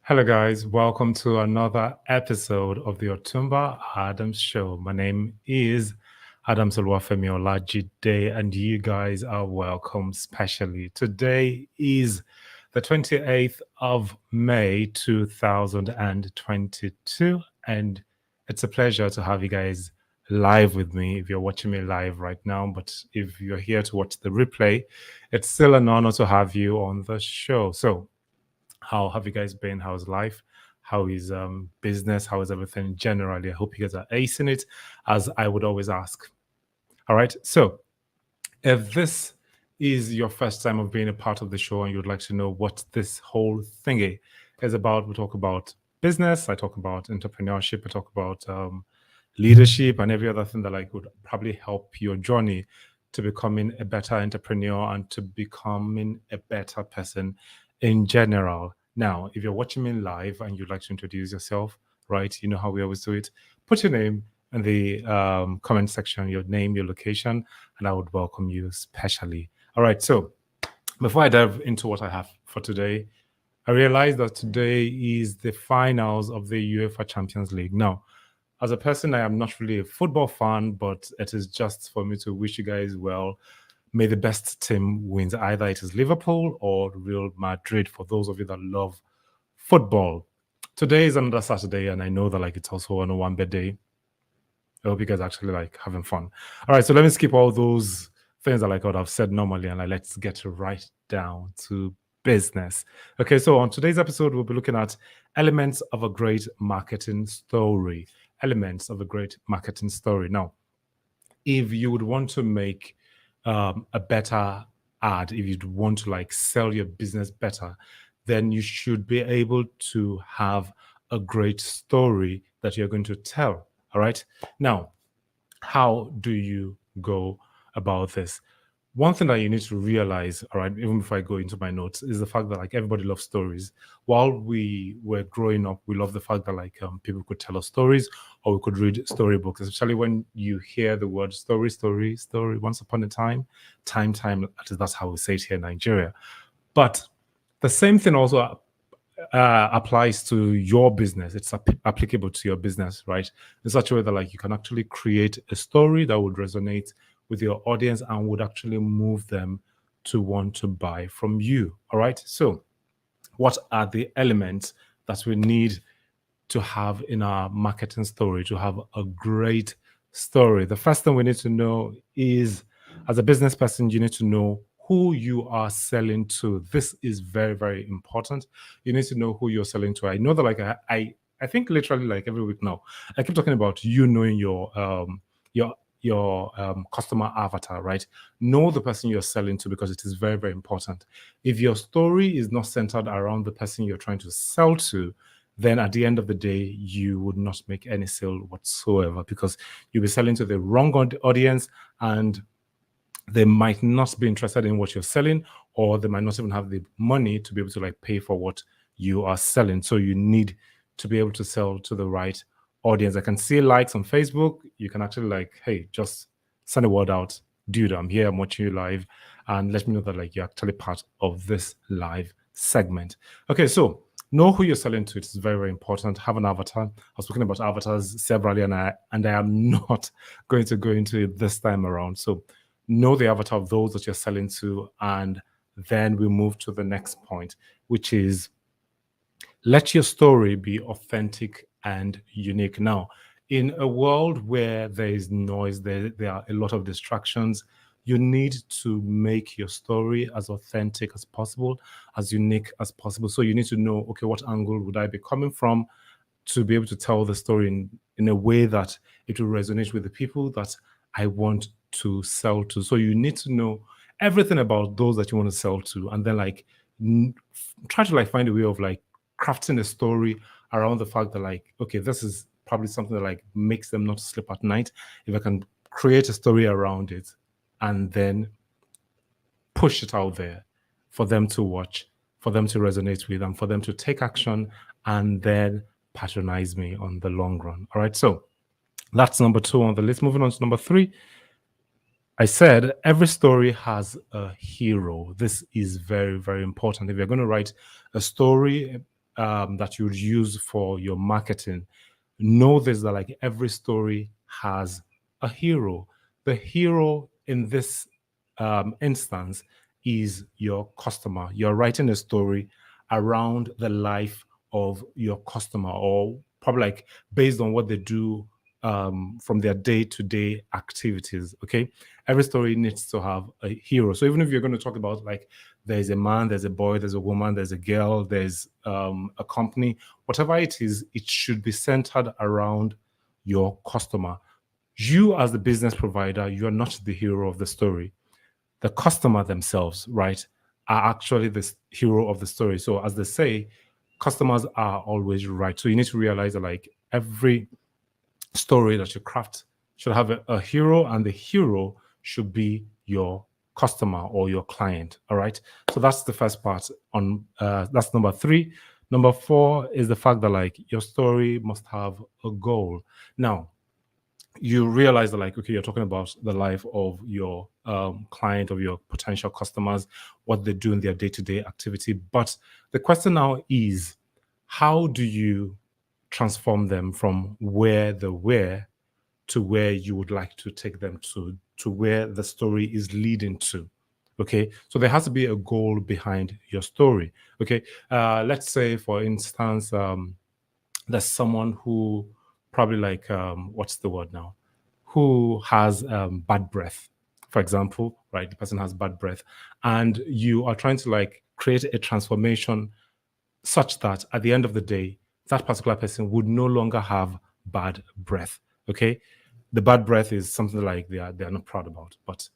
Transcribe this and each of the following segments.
Hello, guys. Welcome to another episode of the Otumba Adams Show. My name is Adam Solwafemi Olajide, and you guys are welcome specially. Today is the 28th of May, 2022, and it's a pleasure to have you guys live with me if you're watching me live right now. But if you're here to watch the replay, it's still an honor to have you on the show. So, how have you guys been? How's life? How is business? How is everything generally? I hope you guys are acing it, as I would always ask. All right. So, if this is your first time of being a part of the show and you'd like to know what this whole thingy is about, we talk about business. I talk about entrepreneurship. I talk about leadership and every other thing that like would probably help your journey to becoming a better entrepreneur and to becoming a better person in general. Now, if you're watching me live and you'd like to introduce yourself, right, you know how we always do it. Put your name in the comment section, your name, your location, and I would welcome you specially. All right, so before I dive into what I have for today, I realized that today is the finals of the UEFA Champions League. Now, as a person, I am not really a football fan, but it is just for me to wish you guys well. May the best team wins. Either it is Liverpool or Real Madrid for those of you that love football. Today is another Saturday, and I know that like it's also on a one bed day. I hope you guys actually like having fun. All right, so let me skip all those things that like what I've said normally, and like, let's get right down to business. Okay, so on today's episode, we'll be looking at elements of a great marketing story. Elements of a great marketing story. Now, if you would want to make a better ad, if you'd want to like sell your business better, then you should be able to have a great story that you're going to tell. All right. Now, how do you go about this? One thing that you need to realize, all right, even before I go into my notes, is the fact that like everybody loves stories. While we were growing up, we love the fact that like people could tell us stories or we could read storybooks, especially when you hear the word story, story, story, once upon a time, time, at least that's how we say it here in Nigeria. But the same thing also applies to your business. It's applicable to your business, right? In such a way that like you can actually create a story that would resonate with your audience and would actually move them to want to buy from you. All right. So, what are the elements that we need to have in our marketing story to have a great story? The first thing we need to know is, as a business person, you need to know who you are selling to. This is very, very important. You need to know who you're selling to. I know that, like, I think literally like every week now, I keep talking about you knowing your customer avatar, right? Know the person you're selling to because it is very, very important. If your story is not centered around the person you're trying to sell to, then at the end of the day, you would not make any sale whatsoever because you'll be selling to the wrong audience and they might not be interested in what you're selling, or they might not even have the money to be able to like pay for what you are selling. So you need to be able to sell to the right audience. I can see likes on Facebook. You can actually like, hey, just send a word out, dude. I'm here. I'm watching you live, and let me know that like you're actually part of this live segment. Okay, so know who you're selling to. It's very, very important. Have an avatar. I was talking about avatars severally, and I am not going to go into it this time around. So know the avatar of those that you're selling to, and then we move to the next point, which is let your story be authentic and unique. Now, in a world where there is noise, there are a lot of distractions, you need to make your story as authentic as possible, as unique as possible. So you need to know, okay, what angle would I be coming from to be able to tell the story in a way that it will resonate with the people that I want to sell to. So you need to know everything about those that you want to sell to, and then like try to like find a way of like crafting a story around the fact that like, okay, this is probably something that like makes them not sleep at night. If I can create a story around it and then push it out there for them to watch, for them to resonate with, and for them to take action and then patronize me on the long run. All right. So that's number two on the list. Moving on to number three. I said every story has a hero. This is very, very important. If you're going to write a story, that you would use for your marketing, know this, that like every story has a hero. The hero in this instance is your customer. You're writing a story around the life of your customer, or probably like based on what they do from their day-to-day activities. Okay, every story needs to have a hero. So even if you're going to talk about like there's a man, there's a boy, there's a woman, there's a girl, there's a company, whatever it is, it should be centered around your customer. You, as the business provider, you are not the hero of the story. The customer themselves, right, are actually the hero of the story. So, as they say, customers are always right. So, you need to realize that, like, every story that you craft should have a hero, and the hero should be your customer or your client. All right. So that's the first part. On that's number three. Number four is the fact that like your story must have a goal. Now, you realize that like, okay, you're talking about the life of your client, of your potential customers, what they do in their day-to-day activity, but the question now is, how do you transform them from where they were to where you would like to take them to where the story is leading to? Okay, so there has to be a goal behind your story. Okay, let's say for instance, there's someone who probably like what's the word now, who has bad breath, for example, right? The person has bad breath, and you are trying to like create a transformation such that at the end of the day, that particular person would no longer have bad breath. Okay, the bad breath is something like they are not proud about, but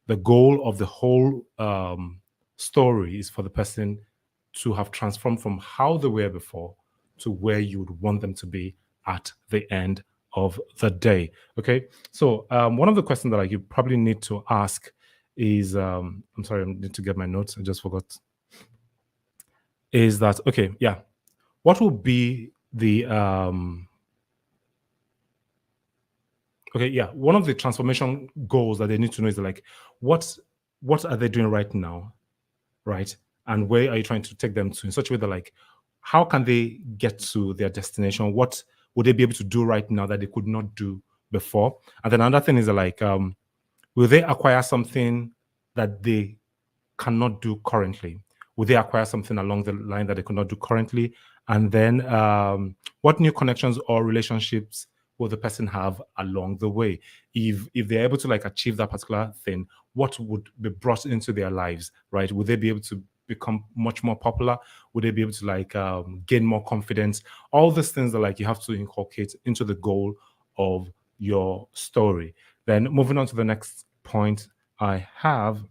the goal of the whole story is for the person to have transformed from how they were before to where you would want them to be at the end of the day. Okay, so one of the questions that you probably need to ask is I'm sorry, I need to get my notes, I just forgot. Is that okay? Yeah, what will be the okay, yeah, one of the transformation goals that they need to know is like what what are they doing right now, right? And where are you trying to take them to in such a way that like how can they get to their destination? What would they be able to do right now that they could not do before? And then another thing is like will they acquire something that they cannot do currently? Would they acquire something along the line that they could not do currently? And then what new connections or relationships will the person have along the way? If they're able to like achieve that particular thing, what would be brought into their lives, right? Would they be able to become much more popular? Would they be able to like gain more confidence? All these things that like you have to inculcate into the goal of your story. Then moving on to the next point I have,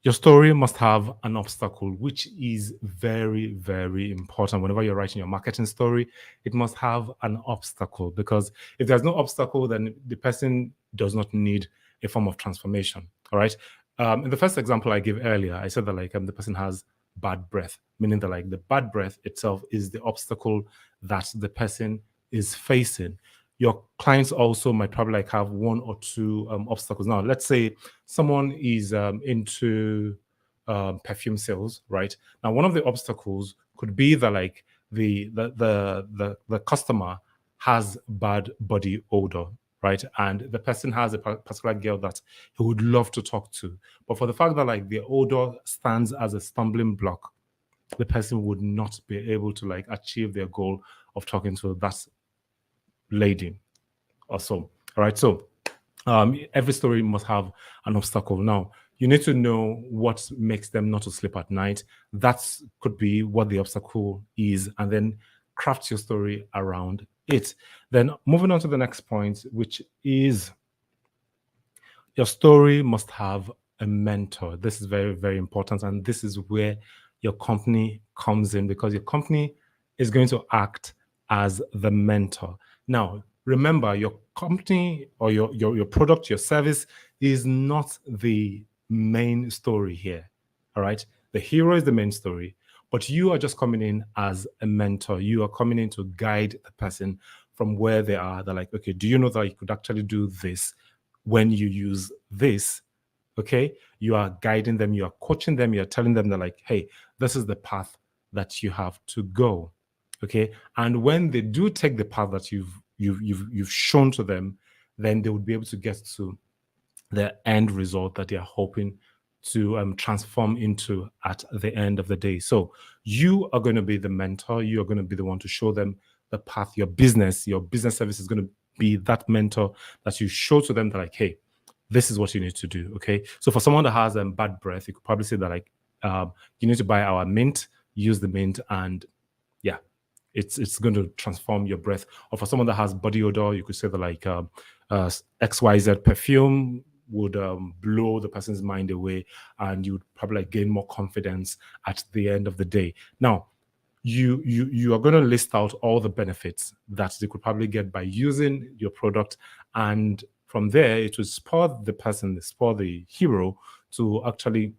your story must have an obstacle, which is very, very important. Whenever you're writing your marketing story, it must have an obstacle, because if there's no obstacle, then the person does not need a form of transformation. All right. In the first example I gave earlier, I said that like the person has bad breath, meaning that like the bad breath itself is the obstacle that the person is facing. Your clients also might probably like have one or two obstacles. Now, let's say someone is into perfume sales, right? Now, one of the obstacles could be that like the customer has bad body odor, right? And the person has a particular girl that he would love to talk to, but for the fact that like the odor stands as a stumbling block, the person would not be able to like achieve their goal of talking to that lady or so. All right, so every story must have an obstacle. Now, you need to know what makes them not to sleep at night. That could be what the obstacle is, and then craft your story around it. Then, moving on to the next point, which is your story must have a mentor. This is very, very important. And this is where your company comes in, because your company is going to act as the mentor. Now, remember, your company or your product, your service is not the main story here. All right. The hero is the main story, but you are just coming in as a mentor. You are coming in to guide the person from where they are. They're like, okay, do you know that you could actually do this when you use this? Okay. You are guiding them, you are coaching them, you're telling them that, like, hey, this is the path that you have to go. Okay. And when they do take the path that you've shown to them, then they would be able to get to the end result that they are hoping to transform into at the end of the day. So you are going to be the mentor. You are going to be the one to show them the path. Your business service is going to be that mentor that you show to them that, like, hey, this is what you need to do. Okay. So for someone that has bad breath, you could probably say that, like, you need to buy our mint, use the mint, and yeah, it's going to transform your breath. Or for someone that has body odor, you could say that, like, XYZ perfume would blow the person's mind away, and you would probably, like, gain more confidence at the end of the day. Now, you are going to list out all the benefits that they could probably get by using your product, and from there it will spur the person, spur the hero to actually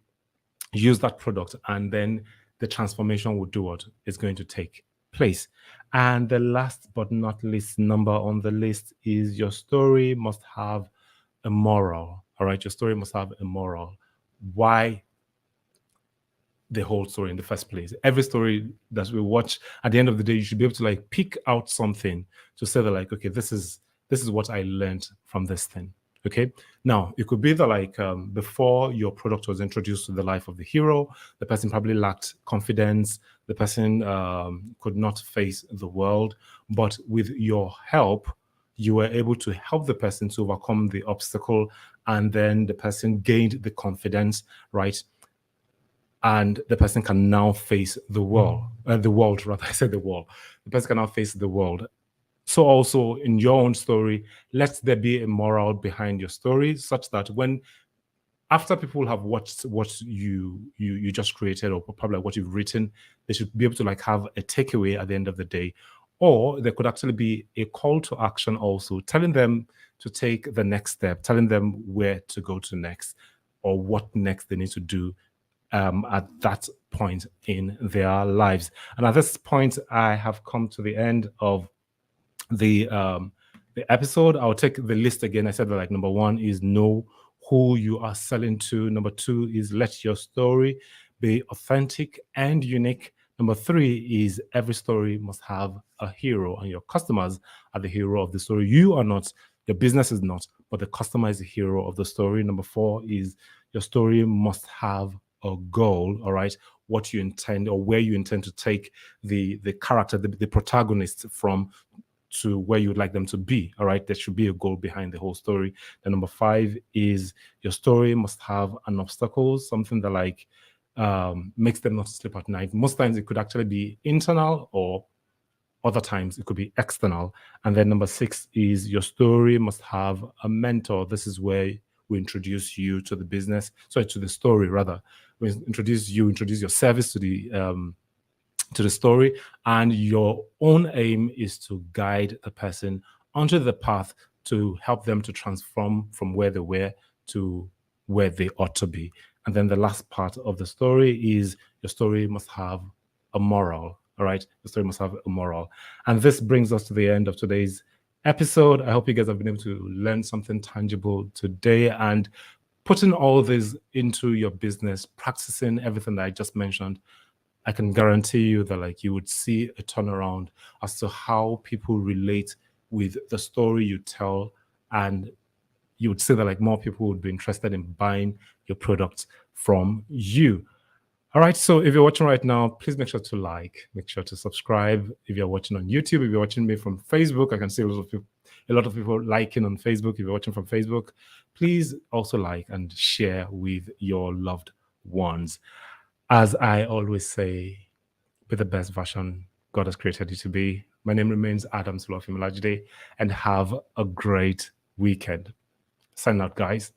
use that product, and then the transformation will do what is going to take place. And the last but not least number on the list is your story must have a moral. All right, your story must have a moral. Why the whole story in the first place? Every story that we watch, at the end of the day, you should be able to, like, pick out something to say that, like, okay, this is what I learned from this thing. Okay. Now, it could be that, like, before your product was introduced to the life of the hero, the person probably lacked confidence. The person could not face the world. But with your help, you were able to help the person to overcome the obstacle. And then the person gained the confidence, right? And the person can now face the world, rather. I said the wall. The person can now face the world. So also in your own story, let there be a moral behind your story, such that when, after people have watched what you just created, or probably what you've written, they should be able to, like, have a takeaway at the end of the day. Or there could actually be a call to action also, telling them to take the next step, telling them where to go to next, or what next they need to do at that point in their lives. And at this point, I have come to the end of the episode. I'll take the list again. I said that, like, number one is know who you are selling to. Number two is let your story be authentic and unique. Number three is every story must have a hero, and your customers are the hero of the story. You are not, your business is not, but the customer is the hero of the story. Number four is your story must have a goal. All right, what you intend, or where you intend to take the character, the protagonist from, to where you'd like them to be. All right, there should be a goal behind the whole story. Then number five is your story must have an obstacle, something that, like, makes them not sleep at night. Most times it could actually be internal, or other times it could be external. And then number six is your story must have a mentor. This is where we introduce you to the business, sorry, to the story rather. We introduce your service to the story, and your own aim is to guide the person onto the path to help them to transform from where they were to where they ought to be. And then the last part of the story is your story must have a moral. All right, the story must have a moral. And this brings us to the end of today's episode. I hope you guys have been able to learn something tangible today, and putting all this into your business, practicing everything that I just mentioned, I can guarantee you that, like, you would see a turnaround as to how people relate with the story you tell, and you would see that, like, more people would be interested in buying your products from you. All right, so if you're watching right now, please make sure to like, make sure to subscribe. If you're watching on YouTube, if you're watching me from Facebook, I can see a lot of people liking on Facebook. If you're watching from Facebook, please also like and share with your loved ones. As I always say, be the best version God has created you to be. My name remains Adam Sulofimilajide, and have a great weekend. Sign out, guys.